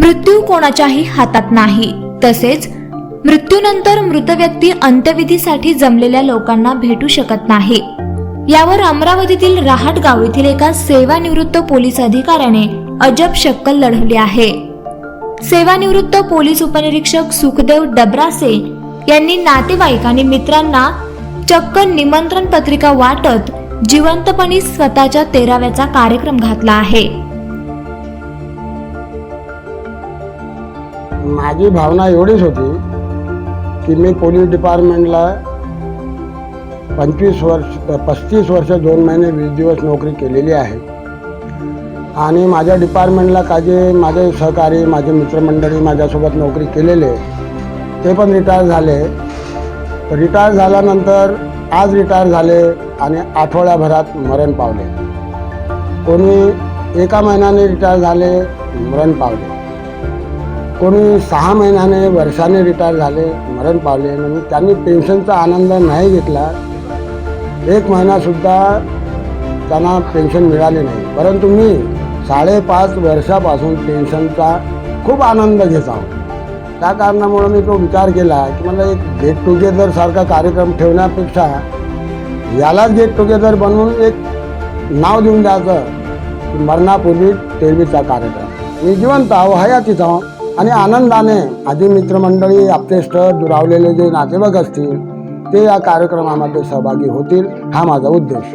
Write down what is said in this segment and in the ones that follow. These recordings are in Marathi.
मृत्यू कोणाच्याही हातात नाही, तसेच मृत्यूनंतर मृत व्यक्ती अंत्यविधीसाठी जमलेल्या लोकांना भेटू शकत नाही। यावर अमरावतीतील रहाटगाव येथील एका सेवानिवृत्त पोलीस अधिकाऱ्याने अजब शक्कल लढवली आहे। सेवानिवृत्त पोलीस उपनिरीक्षक सुखदेव डबरासे यांनी नातेवाईक आणि मित्रांना चक्क निमंत्रण पत्रिका वाटत जिवंतपणी स्वतःच्या 13व्याचा कार्यक्रम घातला आहे। माझी भावना एवढीच होती की मी पोलीस डिपार्टमेंटला 35 वर्ष 2 महिने 20 दिवस नोकरी केलेली आहे आणि माझ्या डिपार्टमेंटला काही माझे सहकारी, माझे मित्रमंडळी माझ्यासोबत नोकरी केलेले ते पण रिटायर झाले। रिटायर झाल्यानंतर आज रिटायर झाले आणि आठवड्याभरात मरण पावले। कोणी 1 महिन्याने रिटायर झाले, मरण पावले। कोणी 6 महिन्याने, वर्षाने रिटायर झाले, मरण पावले। म्हणून त्यांनी पेन्शनचा आनंद नाही घेतला। 1 महिनासुद्धा त्यांना पेन्शन मिळाली नाही, परंतु मी 5.5 वर्षापासून पेन्शनचा खूप आनंद घेत आहोत। त्या कारणामुळे मी तो विचार केला की मला एक गेट टुगेदर सारखा कार्यक्रम ठेवण्यापेक्षा यालाच गेट टुगेदर बनवून एक नाव देऊन द्यायचं की मरणापूर्वी 13वीचा कार्यक्रम। मी जिवंत आहो, हयातीच आहो आणि आनंदाने माझी मित्रमंडळी, आप्तेष्ट, दुरावलेले जे नातेवाईक असतील ते या कार्यक्रमामध्ये सहभागी होतील, हा माझा उद्देश।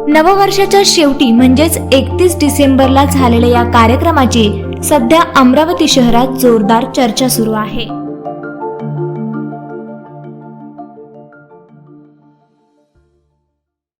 नववर्षाच्या शेवटी म्हणजेच 31 डिसेंबरला झालेल्या या कार्यक्रमाची सध्या अमरावती शहरात जोरदार चर्चा सुरू आहे।